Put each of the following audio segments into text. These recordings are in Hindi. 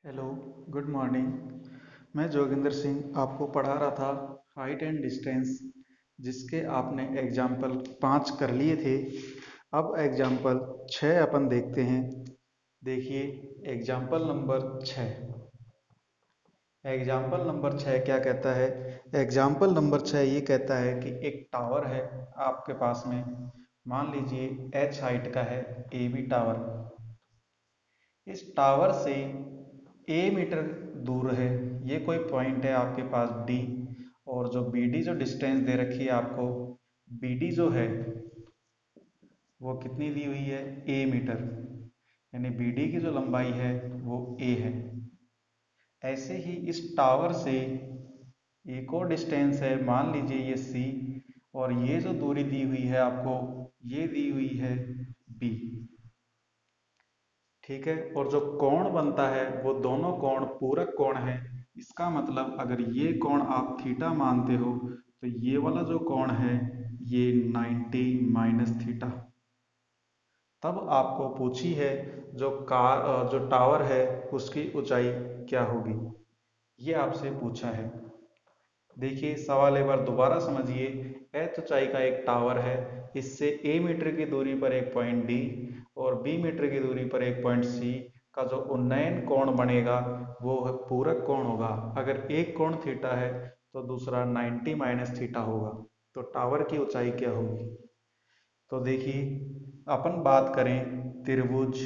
Hello, good morning. मैं जोगिंदर सिंह आपको पढ़ा रहा था हाइट एंड डिस्टेंस, जिसके आपने एग्जाम्पल 5 कर लिए थे। अब एग्जाम्पल 6 अपन देखते हैं। देखिए, एग्जाम्पल नंबर 6। एग्जाम्पल नंबर 6 क्या कहता है? एग्जाम्पल नंबर 6 ये कहता है कि एक टावर है आपके पास में। मान लीजिए h हाइट का है ए बी टावर। इस टावर से ए मीटर दूर है, ये कोई पॉइंट है आपके पास डी। और जो बी डी जो डिस्टेंस दे रखी है आपको, बी डी जो है वो कितनी दी हुई है? ए मीटर। यानी बी डी की जो लंबाई है वो ए है। ऐसे ही इस टावर से एक और डिस्टेंस है, मान लीजिए ये सी। और ये जो दूरी दी हुई है आपको, ये दी हुई है बी। ठीक है। और जो कोण बनता है वो दोनों कोण पूरक कोण है। इसका मतलब अगर ये कोण आप थीटा मानते हो तो ये वाला जो कोण है ये 90 माइनस थीटा। तब आपको पूछी है जो टावर है उसकी ऊंचाई क्या होगी, ये आपसे पूछा है। देखिए, सवाल एक बार दोबारा समझिए। एच ऊंचाई का एक टावर है, इससे ए मीटर की दूरी पर एक पॉइंट डी और बी मीटर की दूरी पर एक पॉइंट सी का जो उन्नयन कोण बनेगा वो पूरक कोण होगा। अगर एक कोण थीटा है तो दूसरा 90 माइनस थीटा होगा। तो टावर की ऊंचाई क्या होगी? तो देखिए, अपन बात करें त्रिभुज,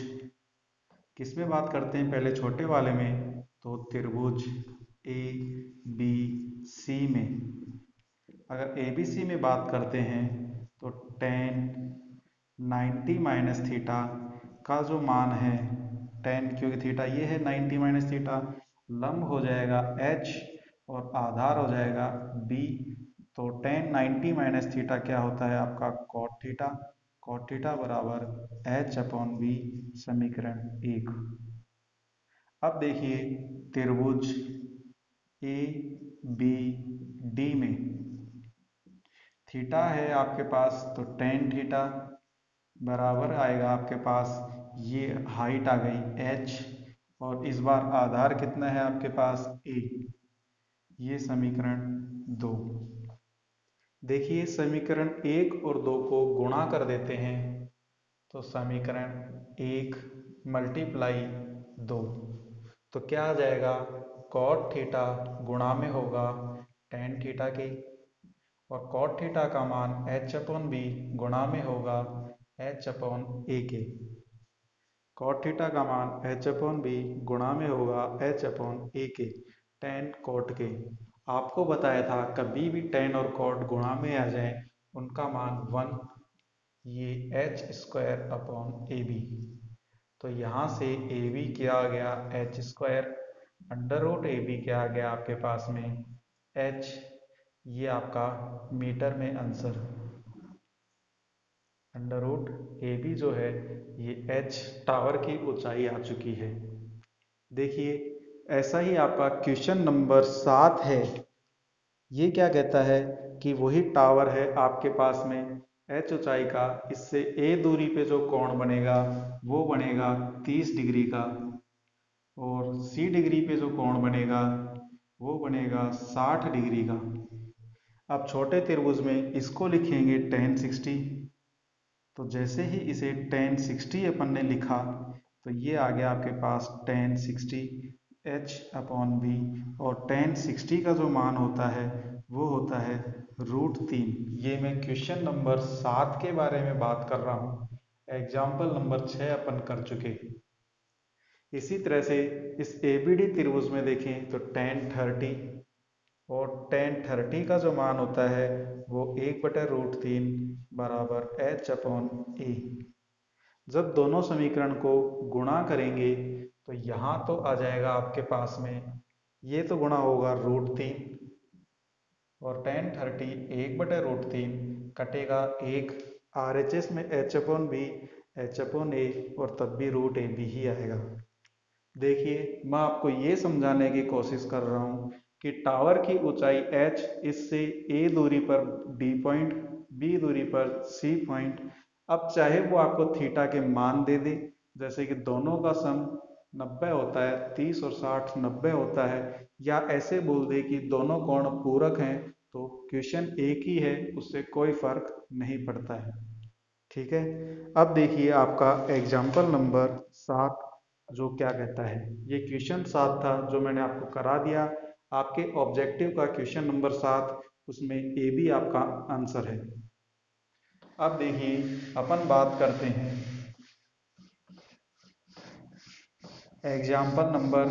किसमें बात करते हैं? पहले छोटे वाले में। तो त्रिभुज ए बी सी में अगर ए बी सी में बात करते हैं तो टेन 90 माइनस थीटा का जो मान है, टेन क्योंकि थीटा ये है 90 माइनस थीटा, लंब हो जाएगा एच और आधार हो जाएगा बी। तो टेन 90 माइनस थीटा क्या होता है आपका? Cot theta. कॉट थीटा बराबर एच अपॉन बी, समीकरण 1। अब देखिए, त्रिभुज ए बी डी में थीटा है आपके पास तो टेन थीटा बराबर आएगा आपके पास, ये हाइट आ गई एच और इस बार आधार कितना है आपके पास? ए। ये समीकरण 2। देखिए, समीकरण 1 और 2 को गुणा कर देते हैं तो समीकरण 1 मल्टीप्लाई 2 तो क्या आ जाएगा? कॉट थीटा गुणा में होगा टेन थीटा की, और कॉट थीटा का मान एच अपॉन बी गुणा में होगा एच अपॉन ए के। कॉट थीटा का मान एच अपॉन बी गुणा में होगा एच अपॉन ए के, टेन कॉट के। आपको बताया था कभी भी टेन और कॉट गुणा में आ जाए उनका मान 1। ये H square upon A B. तो यहाँ से ए बी क्या आ गया? H square. Under root A B क्या आ गया आपके पास में? एच। ये आपका मीटर में answer. Under root A B जो है ये एच टावर की ऊंचाई आ चुकी है। देखिए, ऐसा ही आपका क्वेश्चन नंबर 7 है। ये क्या कहता है कि वही टावर है आपके पास में एच ऊंचाई का, इससे ए दूरी पे जो कोण बनेगा वो बनेगा 30 डिग्री का, और सी डिग्री पे जो कोण बनेगा वो बनेगा 60 डिग्री का। अब छोटे त्रिभुज में इसको लिखेंगे टेन 60। तो जैसे ही इसे टेन 60 अपन ने लिखा तो ये आ गया आपके पास टेन 60 एच अपॉन बी। और टेन 60 का जो मान होता है वो होता है √3। ये मैं क्वेश्चन नंबर 7 के बारे में बात कर रहा हूँ। एग्जाम्पल नंबर 6 अपन कर चुके। इसी तरह से इस एबीडी त्रिभुज में देखें तो टेन 30, और टेन 30 का जो मान होता है वो 1/√3 बराबर एच अपॉन ए। जब दोनों समीकरण को गुणा करेंगे तो यहाँ तो आ जाएगा आपके पास में, ये तो गुणा होगा √3 और टेन 30 1/√3 कटेगा एक, RHS में H upon B H upon A और तब भी रूट ए बी ही आएगा। देखिए, मैं आपको ये समझाने की कोशिश कर रहा हूँ कि टावर की ऊंचाई h, इससे a दूरी पर d पॉइंट, b दूरी पर c पॉइंट। अब चाहे वो आपको थीटा के मान दे दे, जैसे कि दोनों का सम 90 होता है, 30 और 60 90 होता है, या ऐसे बोल दे कि दोनों कोण पूरक हैं, तो क्वेश्चन एक ही है, उससे कोई फर्क नहीं पड़ता है। ठीक है। अब देखिए आपका एग्जाम्पल नंबर 7 जो क्या कहता है। ये क्वेश्चन 7 था जो मैंने आपको करा दिया। आपके ऑब्जेक्टिव का क्वेश्चन नंबर 7, उसमें ए बी आपका आंसर है। अब देखिए अपन बात करते हैं एग्जाम्पल नंबर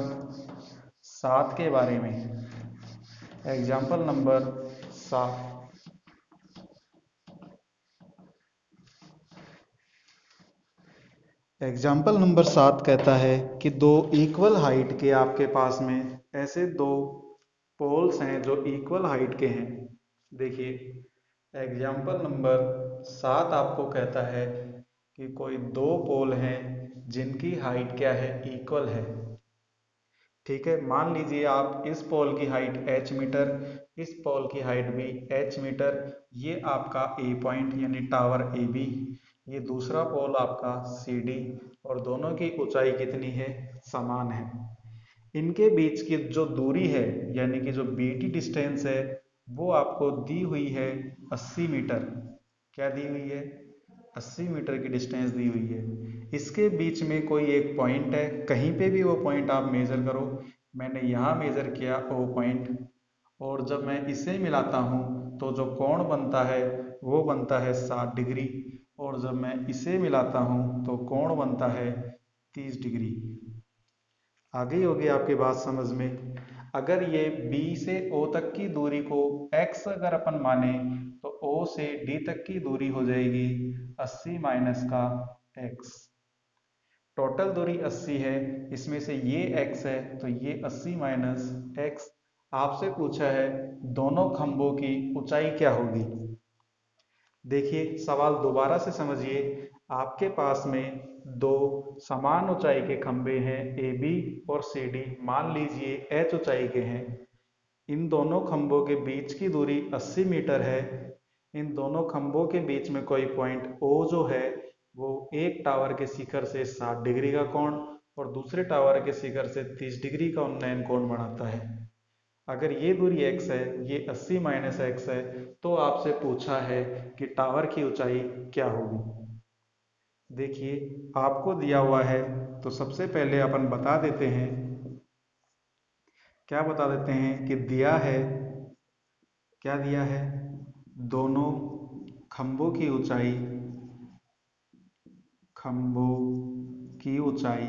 7 के बारे में। एग्जाम्पल नंबर 7, एग्जाम्पल नंबर 7 कहता है कि दो इक्वल हाइट के आपके पास में ऐसे दो पोल्स हैं जो इक्वल हाइट के हैं। देखिए एग्जाम्पल नंबर 7 आपको कहता है कि कोई दो पोल हैं जिनकी हाइट क्या है, इक्वल है। ठीक है, मान लीजिए आप इस पोल की हाइट h मीटर, इस पोल की हाइट भी h मीटर। ये आपका ए पॉइंट यानी टावर ए बी, ये दूसरा पोल आपका सी डी, और दोनों की ऊंचाई कितनी है, समान है। इनके बीच की जो दूरी है यानी कि जो बीटी डिस्टेंस है वो आपको दी हुई है 80 मीटर। क्या दी हुई है, 80 मीटर की डिस्टेंस दी हुई है। इसके बीच में कोई एक पॉइंट है, कहीं पे भी वो पॉइंट आप मेजर करो। मैंने यहाँ मेजर किया ओ पॉइंट, और जब मैं इसे मिलाता हूँ तो जो कोण बनता है वो बनता है 60 डिग्री, और जब मैं इसे मिलाता हूँ तो कोण बनता है 30 डिग्री। आगे होगी आपकी बात समझ में। अगर ये B से O तक की दूरी को x अगर अपन माने तो O से D तक की दूरी हो जाएगी 80 माइनस का x। टोटल दूरी 80 है, इसमें से ये x है तो ये 80 माइनस x। आपसे पूछा है दोनों खंभों की ऊंचाई क्या होगी। देखिए सवाल दोबारा से समझिए। आपके पास में दो समान ऊंचाई के खंभे हैं ए बी और सी डी, मान लीजिए एच ऊंचाई के हैं। इन दोनों खंभों के बीच की दूरी 80 मीटर है। इन दोनों खंभों के बीच में कोई पॉइंट ओ जो है वो एक टावर के शिखर से 60 डिग्री का कोण और दूसरे टावर के शिखर से 30 डिग्री का उन्नयन कोण बनाता है। अगर ये दूरी x है, ये 80 माइनस एक्स है, तो आपसे पूछा है कि टावर की ऊंचाई क्या होगी। देखिए आपको दिया हुआ है तो सबसे पहले अपन बता देते हैं, क्या बता देते हैं कि दिया है, क्या दिया है, दोनों खंभों की ऊंचाई, खंभों की ऊंचाई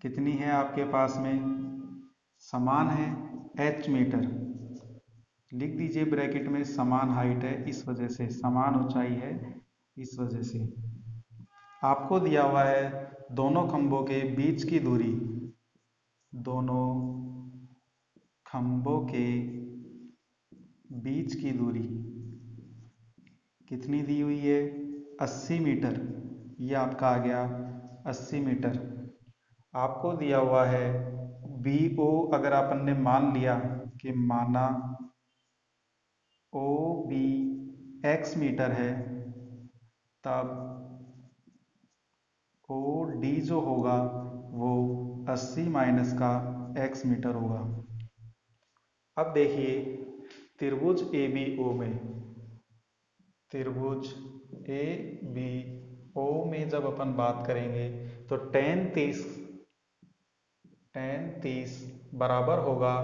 कितनी है आपके पास में, समान है h मीटर। लिख दीजिए ब्रैकेट में, समान हाइट है इस वजह से, समान ऊंचाई है इस वजह से। आपको दिया हुआ है दोनों खंभों के बीच की दूरी, दोनों खंभों के बीच की दूरी कितनी दी हुई है, 80 मीटर। ये आपका आ गया 80 मीटर। आपको दिया हुआ है बी ओ, अगर अपन ने मान लिया कि माना ओ बी एक्स मीटर है, तब ओ डी जो होगा वो 80 माइनस का एक्स मीटर होगा। अब देखिए त्रिभुज ए बी ओ में, त्रिभुज ए बी ओ में जब अपन बात करेंगे तो tan 30 बराबर होगा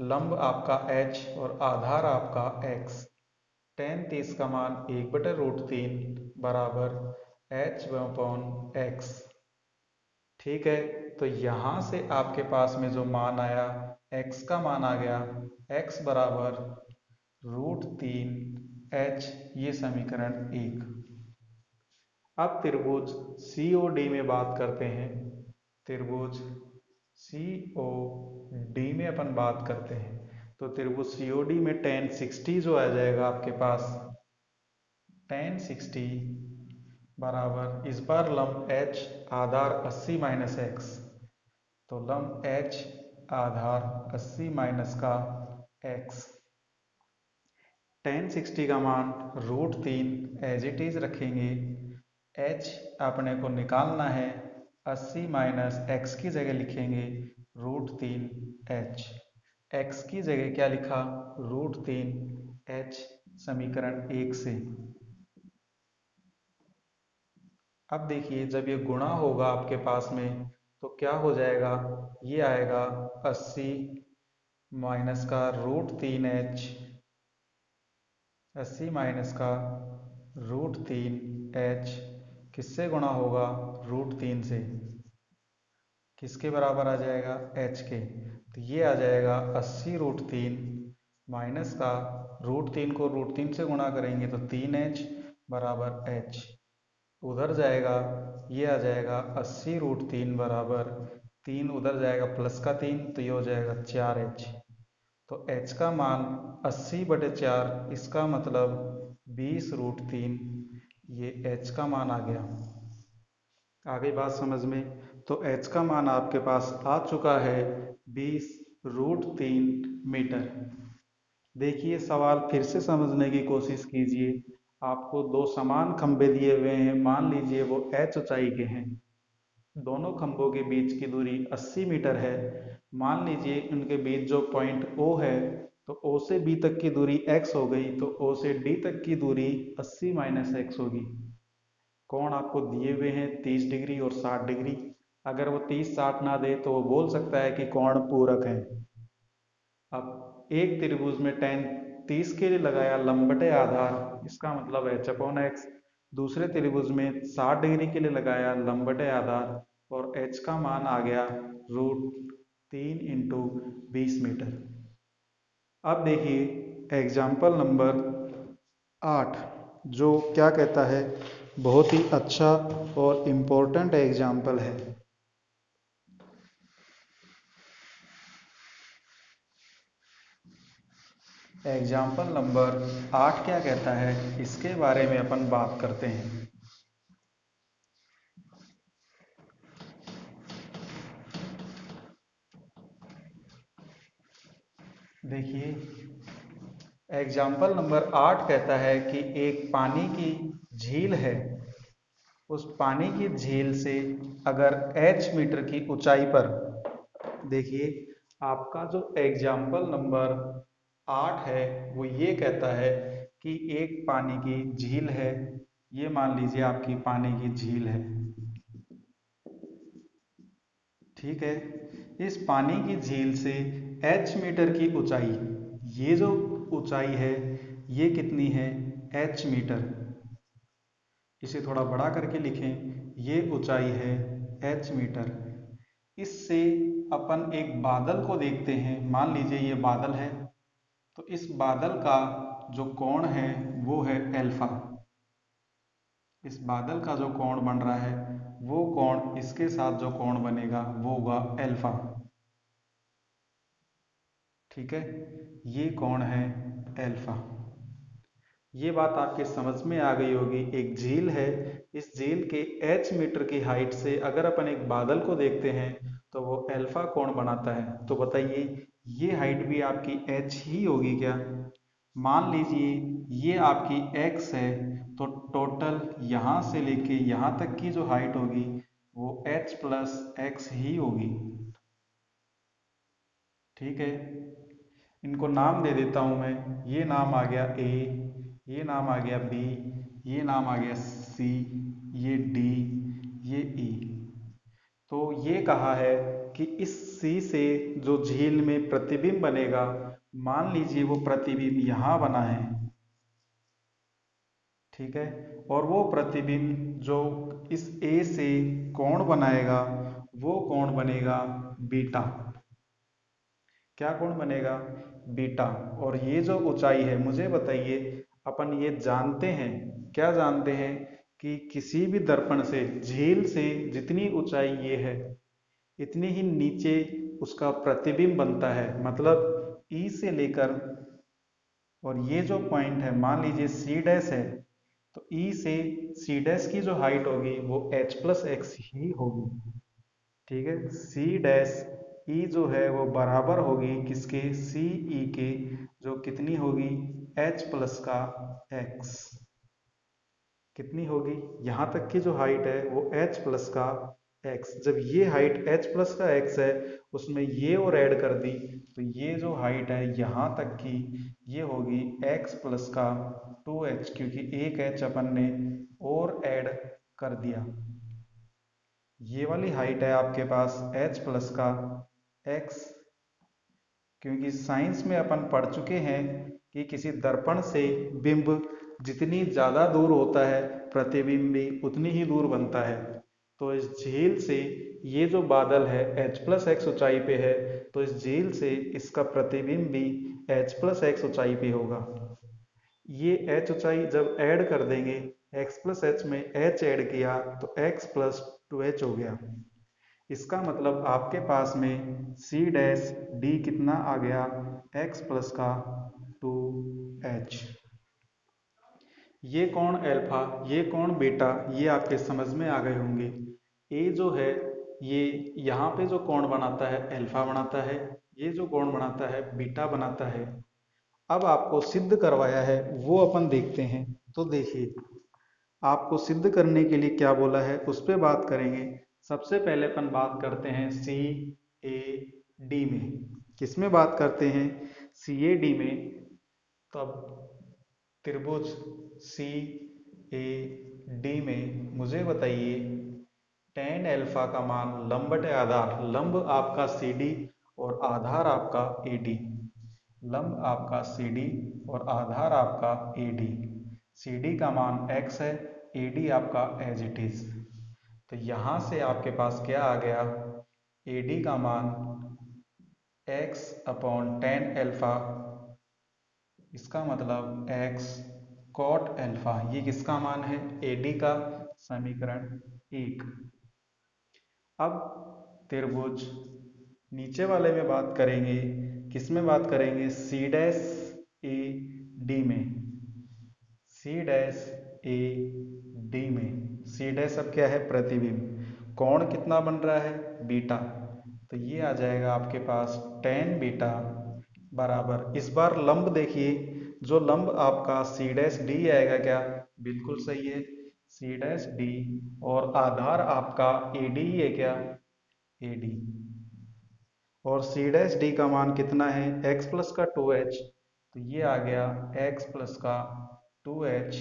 लंब आपका h और आधार आपका x। tan 30 का मान 1/√3 बराबर h/x। ठीक है, तो यहाँ से आपके पास में जो मान आया, x का मान आ गया x बराबर √3h, ये समीकरण 1। अब त्रिभुज सी ओ डी में बात करते हैं। त्रिभुज सी ओ डी में अपन बात करते हैं तो त्रिभुज सी ओ डी में tan 60 जो आ जाएगा आपके पास, tan 60 बराबर इस बार लंब h आधार 80 माइनस एक्स, तो लंब h आधार 80 माइनस का x। tan 60 का मान √3 एज इट इज रखेंगे, h अपने को निकालना है 80 माइनस एक्स की जगह लिखेंगे √3h। एक्स की जगह क्या लिखा? √3h, समीकरण 1 से। अब देखिए जब ये गुणा होगा आपके पास में तो क्या हो जाएगा? ये आएगा 80 माइनस का √3h, 80 माइनस का √3h किससे गुणा होगा? √3 से। किसके बराबर आ जाएगा? h के। तो ये आ जाएगा 80√3 माइनस का √3 को √3 से गुणा करेंगे तो 3h बराबर h। उधर जाएगा, ये आ जाएगा 80√3 बराबर 3, उधर जाएगा प्लस का 3 तो ये हो जाएगा 4h। तो h का मान 80/4, इसका मतलब 20√3, ये h का मान आ गया। आ गई बात समझ में? तो h का मान आपके पास आ चुका है 20√3 मीटर। देखिए सवाल फिर से समझने की कोशिश कीजिए। आपको दो समान खंभे दिए हुए हैं, मान लीजिए वो h ऊंचाई के हैं। दोनों खंभों के बीच की दूरी 80 मीटर है। मान लीजिए उनके बीच जो पॉइंट O है, तो O से B तक की दूरी x हो गई, तो O से D तक की दूरी 80 माइनस x होगी। कोण आपको दिए हुए हैं 30 डिग्री और 60 डिग्री। अगर वो 30-60 ना दे तो वो बोल सकता है कि कोण पूरक है। अब एक त्रिभुज में tan 30 के लिए लगाया लंबटे आधार, इसका मतलब h/x। दूसरे त्रिभुज में 60 डिग्री के लिए लगाया लंबटे आधार और h का मान आ गया √3 इंटू 20 मीटर। अब देखिए एग्जाम्पल नंबर 8 जो क्या कहता है, बहुत ही अच्छा और इम्पोर्टेंट एग्जाम्पल है। एग्जाम्पल नंबर 8 क्या कहता है, इसके बारे में अपन बात करते हैं। देखिए एग्जाम्पल नंबर 8 कहता है कि एक पानी की झील है। उस पानी की झील से अगर h मीटर की ऊंचाई पर, देखिए आपका जो एग्जाम्पल नंबर 8 है वो ये कहता है कि एक पानी की झील है। ये मान लीजिए आपकी पानी की झील है, ठीक है। इस पानी की झील से h मीटर की ऊंचाई, ये जो ऊंचाई है ये कितनी है? h metre. इसे थोड़ा बड़ा करके लिखें, ये ऊंचाई है h मीटर। इससे अपन एक बादल को देखते हैं। मान लीजिए ये बादल है, तो इस बादल का जो कोण है वो है अल्फा। इस बादल का जो कोण बन रहा है वो कोण इसके साथ जो कोण बनेगा वो होगा अल्फा, ठीक है। ये कोण है अल्फा। ये बात आपके समझ में आ गई होगी। एक झील है, इस झील के h मीटर की हाइट से अगर अपन एक बादल को देखते हैं तो वो अल्फा कोण बनाता है। तो बताइए ये हाइट भी आपकी h ही होगी क्या? मान लीजिए ये आपकी x है, तो टोटल यहाँ से लेके यहाँ तक की जो हाइट होगी वो h प्लस x ही होगी, ठीक है। इनको नाम दे देता हूं मैं। ये नाम आ गया A, ये नाम आ गया B, ये नाम आ गया C, ये D, ये E। तो ये कहा है कि इस C से जो झील में प्रतिबिंब बनेगा, मान लीजिए वो प्रतिबिंब यहाँ बना है, ठीक है। और वो प्रतिबिंब जो इस A से कोण बनाएगा वो कोण बनेगा बीटा। क्या कोण बनेगा? बीटा। और ये जो ऊंचाई है, मुझे बताइए, अपन ये जानते हैं, क्या जानते हैं कि किसी भी दर्पण से झील से जितनी ऊंचाई ये है इतनी ही नीचे उसका प्रतिबिंब बनता है। मतलब ई से लेकर, और ये जो पॉइंट है मान लीजिए सी डैश है, तो ई से सी डैश की जो हाइट होगी वो h प्लस एक्स ही होगी, ठीक है। सी डैश ई जो है वो बराबर होगी किसके? सी ई के, जो कितनी होगी? h प्लस का x। कितनी होगी? यहाँ तक की जो हाइट है वो h प्लस का एक्स। जब ये हाइट एच प्लस का एक्स है, उसमें ये और ऐड कर दी, तो ये जो हाइट है यहाँ तक की, ये होगी एक्स प्लस का 2h, क्योंकि एक एच अपन ने और ऐड कर दिया। ये वाली हाइट है आपके पास एच प्लस का एक्स, क्योंकि साइंस में अपन पढ़ चुके हैं कि किसी दर्पण से बिंब जितनी ज़्यादा दूर होता है, प्रतिबिंब भी उतनी ही दूर बनता है। तो इस झील से ये जो बादल है h प्लस एक्स ऊंचाई पे है, तो इस झील से इसका प्रतिबिंब भी h प्लस एक्स ऊंचाई पे होगा। ये h ऊंचाई जब ऐड कर देंगे, x प्लस एच में h ऐड किया तो x प्लस 2h हो गया। इसका मतलब आपके पास में सी डैश डी कितना आ गया, x प्लस का 2h। ये कौन अल्फा, ये कौन बीटा, ये आपके समझ में आ गए होंगे। ए जो है ये यहाँ पे जो कोण बनाता है अल्फा बनाता है, ये जो कोण बनाता है बीटा बनाता है। अब आपको सिद्ध करवाया है वो अपन देखते हैं। तो देखिए, आपको सिद्ध करने के लिए क्या बोला है उस पर बात करेंगे। सबसे पहले अपन बात करते हैं सी ए डी में। किस में बात करते हैं, सी ए डी में। तब त्रिभुज सी ए डी में मुझे बताइए टेन अल्फा का मान लंब बटे आधार, लंब आपका सी डी और आधार आपका ए डी, लंब आपका सी डी और आधार आपका ए डी। सी डी का मान x है, ए डी आपका एज इट इज। तो यहाँ से आपके पास क्या आ गया, ए डी का मान x अपॉन टेन अल्फा, इसका मतलब x कॉट अल्फा। ये किसका मान है, ए डी का, समीकरण 1। अब त्रिभुज नीचे वाले में बात करेंगे, किस में बात करेंगे, सी डैश ए डी में। सी डैश ए डी में, सी डैश अब क्या है, प्रतिबिंब। कोण कितना बन रहा है, बीटा। तो ये आ जाएगा आपके पास टेन बीटा बराबर, इस बार लंब देखिए, जो लंब आपका सी डैश डी आएगा क्या, बिल्कुल सही है, सी डैश डी। और आधार आपका ए डी ही है क्या, ए डी। और सी डैश डी का मान कितना है, एक्स प्लस का 2h। तो ये आ गया x प्लस का 2h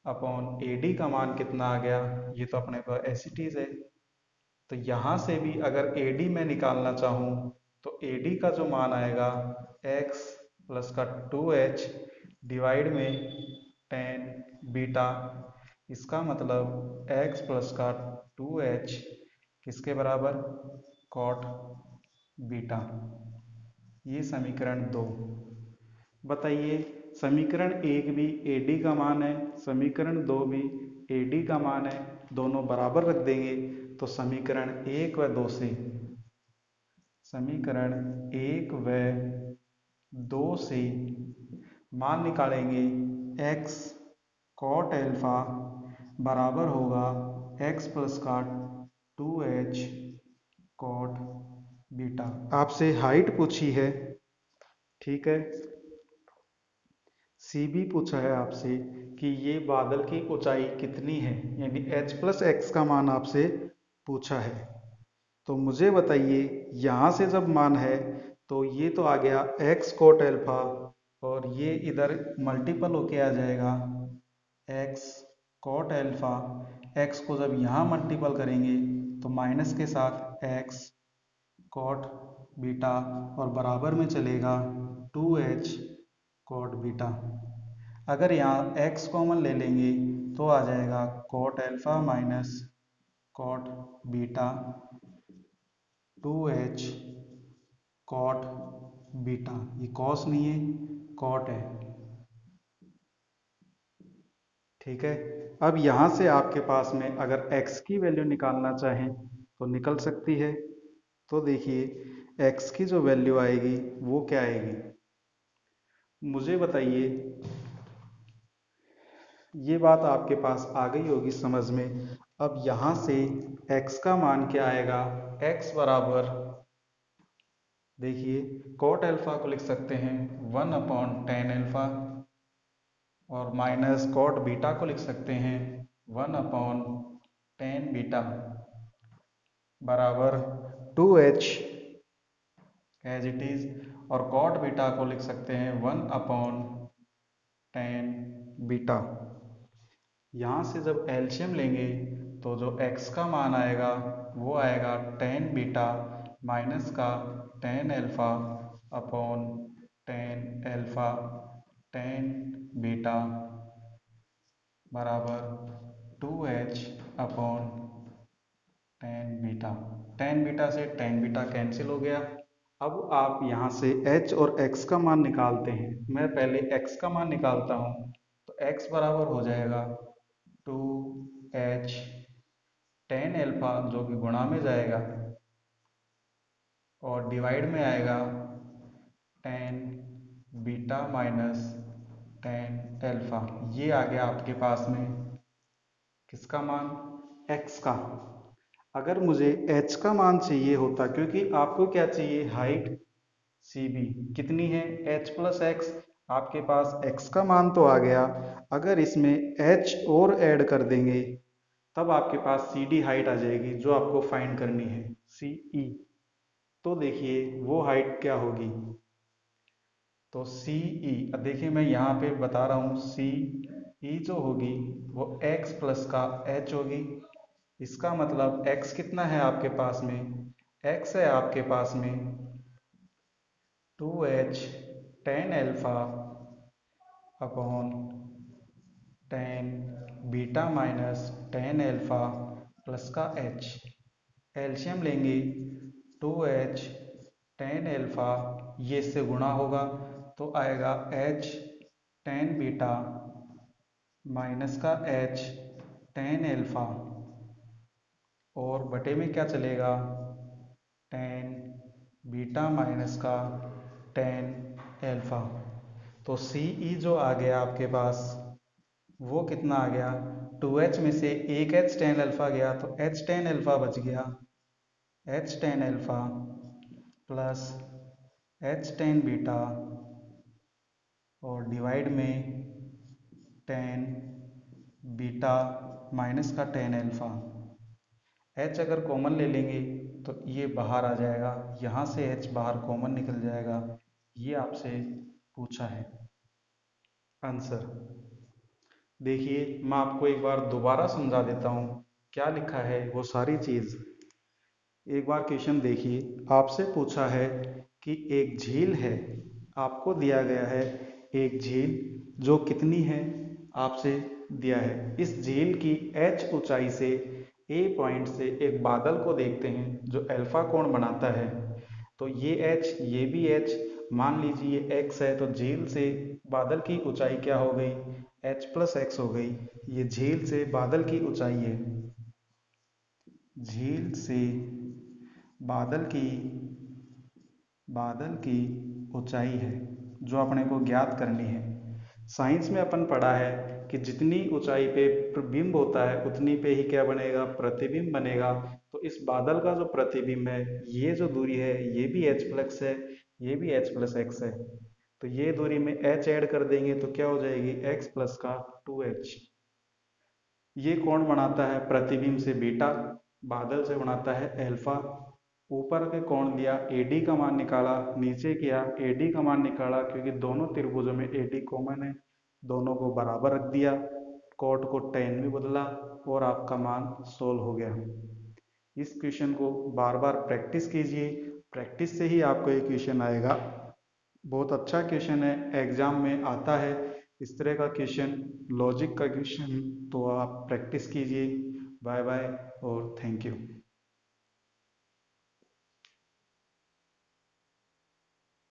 अपॉन ए डी का मान कितना आ गया, ये तो अपने पास एस इट है। तो यहाँ से भी अगर ए डी में निकालना चाहूँ तो ए डी का जो मान आएगा x प्लस का 2h डिवाइड में टेन बीटा। इसका मतलब x प्लस का 2h किसके बराबर, कॉट बीटा। ये समीकरण 2। बताइए, समीकरण 1 भी ए डी का मान है, समीकरण 2 भी ए डी का मान है, दोनों बराबर रख देंगे तो समीकरण 1 व 2 से, समीकरण 1 व 2 से मान निकालेंगे x कॉट अल्फा बराबर होगा x प्लस का 2h कॉट बीटा। आपसे हाइट पूछी है, ठीक है, सी भी पूछा है आपसे कि ये बादल की ऊंचाई कितनी है, यानी h प्लस एक्स का मान आपसे पूछा है। तो मुझे बताइए, यहाँ से जब मान है तो ये तो आ गया x कोट अल्फा, और ये इधर मल्टीपल होके आ जाएगा x कोट अल्फा। x को जब यहाँ मल्टीपल करेंगे तो माइनस के साथ x कॉट बीटा, और बराबर में चलेगा 2h कॉट बीटा। अगर यहाँ x कॉमन ले लेंगे तो आ जाएगा cot alpha minus cot beta 2h cot beta. ये कॉस नहीं है, कॉट है, ठीक है। अब यहाँ से आपके पास में अगर x की वैल्यू निकालना चाहें तो निकल सकती है। तो देखिए x की जो वैल्यू आएगी वो क्या आएगी, मुझे बताइए। ये बात आपके पास आ गई होगी समझ में। अब यहाँ से x का मान क्या आएगा, x बराबर, देखिए कॉट अल्फा को लिख सकते हैं 1 अपॉन टेन अल्फा, और माइनस कॉट बीटा को लिख सकते हैं 1 अपॉन टेन बीटा। बराबर 2h एज इट इज, और कॉट बीटा को लिख सकते हैं 1/tan बीटा। यहाँ से जब एलसीएम लेंगे तो जो x का मान आएगा वो आएगा tan बीटा माइनस का tan alpha upon tan alpha tan beta बराबर 2h अपॉन tan बीटा से tan बीटा कैंसिल हो गया। अब आप यहाँ से h और x का मान निकालते हैं। मैं पहले x का मान निकालता हूँ, तो x बराबर हो जाएगा 2h tan अल्फा जो कि गुणा में जाएगा और डिवाइड में आएगा tan beta minus tan alpha. ये आ गया आपके पास में किसका मान, x का। अगर मुझे h का मान चाहिए होता, क्योंकि आपको क्या चाहिए, हाइट CB कितनी है, h प्लस एक्स, आपके पास x का मान तो आ गया। अगर इसमें h और ऐड कर देंगे तब आपके पास CD हाइट आ जाएगी जो आपको फाइंड करनी है, CE। तो देखिए वो हाइट क्या होगी, तो CE, अब देखिए मैं यहाँ पे बता रहा हूँ, CE जो होगी वो x प्लस का h होगी। इसका मतलब x कितना है आपके पास में, x है आपके पास में 2h tan alpha upon tan beta minus tan alpha plus का h। एलसीएम लेंगे 2h tan अल्फा, ये इससे गुणा होगा तो आएगा h tan बीटा माइनस का h tan अल्फा, और बटे में क्या चलेगा, tan बीटा माइनस का tan अल्फा। तो CE जो आ गया आपके पास वो कितना आ गया, 2h में से एक h tan अल्फा गया तो h tan अल्फा बच गया, h tan alpha plus h tan beta और डिवाइड में tan बीटा माइनस का tan अल्फा। h अगर कॉमन ले लेंगे तो ये बाहर आ जाएगा, यहाँ से h बाहर कॉमन निकल जाएगा। ये आपसे पूछा है आंसर। देखिए मैं आपको एक बार दोबारा समझा देता हूँ क्या लिखा है वो सारी चीज़। एक बार क्वेश्चन देखिए, आपसे पूछा है कि एक झील है, आपको दिया गया है एक झील जो कितनी है, आपसे दिया है। इस झील की h ऊंचाई से A पॉइंट से एक बादल को देखते हैं जो अल्फा कोण बनाता है। तो ये h, ये भी h, मान लीजिए ये x है, तो झील से बादल की ऊंचाई क्या हो गई, h प्लस x हो गई। ये झील से बादल की ऊंचाई है, झील से बादल की ऊंचाई है जो अपने को ज्ञात करनी है। साइंस में अपन पढ़ा है कि जितनी ऊंचाई पे बिंब होता है उतनी पे ही क्या बनेगा, प्रतिबिंब बनेगा। तो इस बादल का जो प्रतिबिंब है, ये जो दूरी है ये भी h प्लस है, ये भी h प्लस x है। तो ये दूरी में h ऐड कर देंगे तो क्या हो जाएगी, x प्लस का 2h। ये कौन बनाता है, प्रतिबिंब से बीटा, बादल से बनाता है अल्फा। ऊपर के कोण दिया, AD का मान निकाला, नीचे किया AD का मान निकाला, क्योंकि दोनों त्रिभुजों में AD कॉमन है, दोनों को बराबर रख दिया, कॉट को tan में बदला और आपका मान सोल्व हो गया। इस क्वेश्चन को बार बार प्रैक्टिस कीजिए, प्रैक्टिस से ही आपको ये क्वेश्चन आएगा। बहुत अच्छा क्वेश्चन है, एग्जाम में आता है इस तरह का क्वेश्चन, लॉजिक का क्वेश्चन। तो आप प्रैक्टिस कीजिए। बाय बाय और थैंक यू।